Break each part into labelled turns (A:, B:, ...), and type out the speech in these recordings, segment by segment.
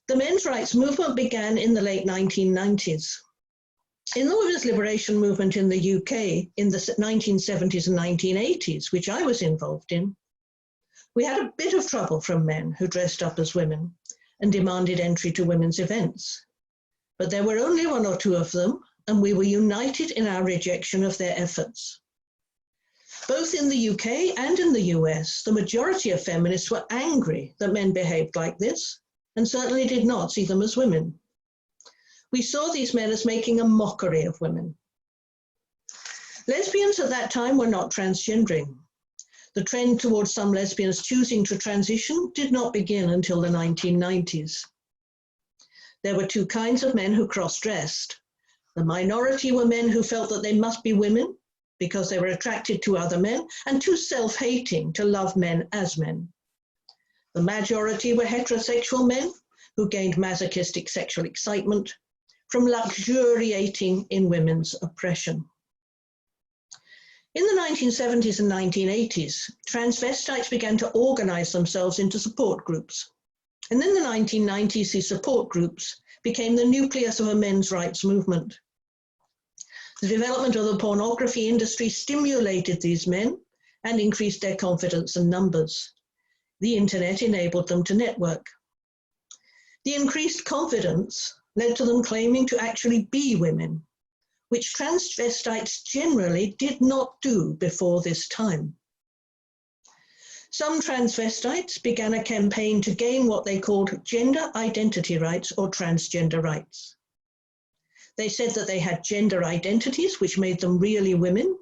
A: The men's rights movement began in the late 1990s. In the women's liberation movement in the UK in the 1970s and 1980s, which I was involved in, we had a bit of trouble from men who dressed up as women and demanded entry to women's events. But there were only one or two of them, and we were united in our rejection of their efforts. Both in the UK and in the US, the majority of feminists were angry that men behaved like this, and certainly did not see them as women. We saw these men as making a mockery of women. Lesbians at that time were not transgendering. The trend towards some lesbians choosing to transition did not begin until the 1990s. There were two kinds of men who cross-dressed. The minority were men who felt that they must be women because they were attracted to other men and too self-hating to love men as men. The majority were heterosexual men who gained masochistic sexual excitement from luxuriating in women's oppression. In the 1970s and 1980s, transvestites began to organize themselves into support groups. And in the 1990s, these support groups became the nucleus of a men's rights movement. The development of the pornography industry stimulated these men and increased their confidence and numbers. The internet enabled them to network. The increased confidence led to them claiming to actually be women, which transvestites generally did not do before this time. Some transvestites began a campaign to gain what they called gender identity rights or transgender rights. They said that they had gender identities which made them really women,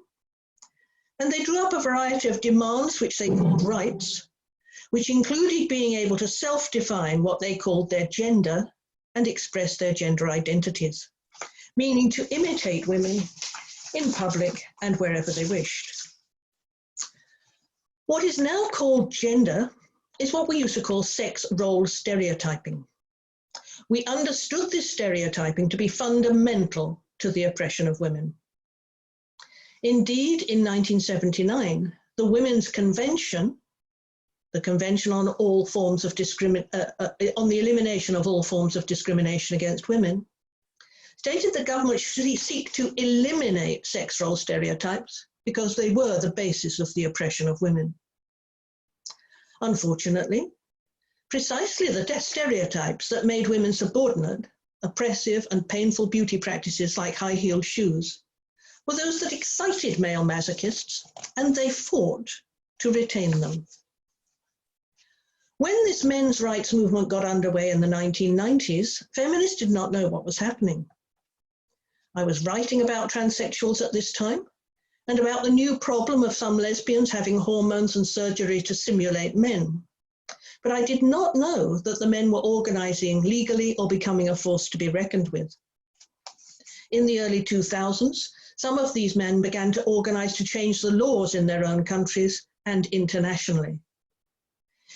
A: and they drew up a variety of demands which they called rights, which included being able to self-define what they called their gender and express their gender identities, meaning to imitate women in public and wherever they wished. What is now called gender is what we used to call sex role stereotyping. We understood this stereotyping to be fundamental to the oppression of women. Indeed, in 1979, the Women's Convention, the Convention on all forms of on the elimination of all forms of discrimination against women, stated the government should seek to eliminate sex role stereotypes because they were the basis of the oppression of women. Unfortunately, precisely the stereotypes that made women subordinate, oppressive and painful beauty practices like high-heeled shoes were those that excited male masochists, and they fought to retain them. When this men's rights movement got underway in the 1990s, feminists did not know what was happening. I was writing about transsexuals at this time and about the new problem of some lesbians having hormones and surgery to simulate men. But I did not know that the men were organizing legally or becoming a force to be reckoned with. In the early 2000s, some of these men began to organize to change the laws in their own countries and internationally.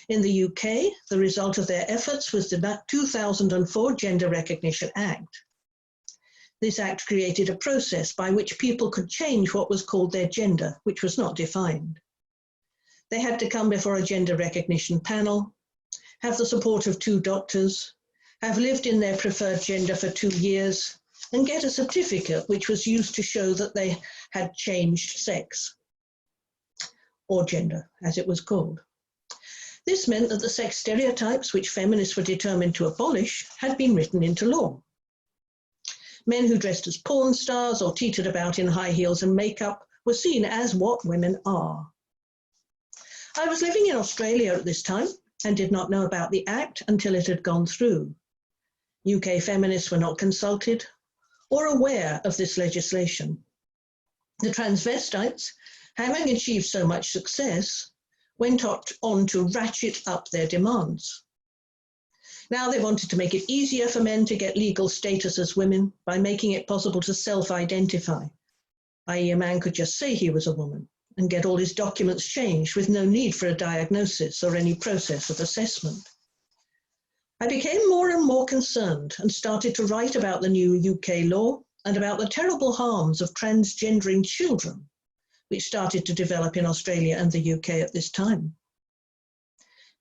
A: In the UK, the result of their efforts was the 2004 Gender Recognition Act. This act created a process by which people could change what was called their gender, which was not defined. They had to come before a gender recognition panel, have the support of 2 doctors, have lived in their preferred gender for 2 years, and get a certificate which was used to show that they had changed sex, or gender, as it was called. This meant that the sex stereotypes which feminists were determined to abolish had been written into law. Men who dressed as porn stars or teetered about in high heels and makeup were seen as what women are. I was living in Australia at this time and did not know about the Act until it had gone through. UK feminists were not consulted or aware of this legislation. The transvestites, having achieved so much success, went on to ratchet up their demands. Now they wanted to make it easier for men to get legal status as women by making it possible to self-identify, i.e. a man could just say he was a woman and get all his documents changed with no need for a diagnosis or any process of assessment. I became more and more concerned and started to write about the new UK law and about the terrible harms of transgendering children, which started to develop in Australia and the UK at this time.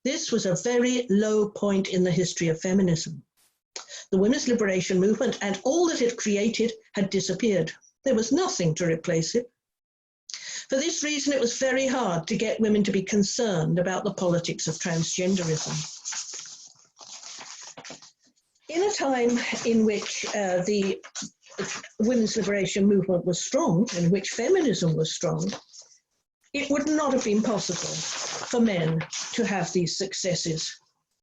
A: This was a very low point in the history of feminism, The women's liberation movement and all that it created had disappeared. There was nothing to replace it. For this reason, it was very hard to get women to be concerned about the politics of transgenderism. In a time in which the women's liberation movement was strong, in which feminism was strong, it would not have been possible for men to have these successes.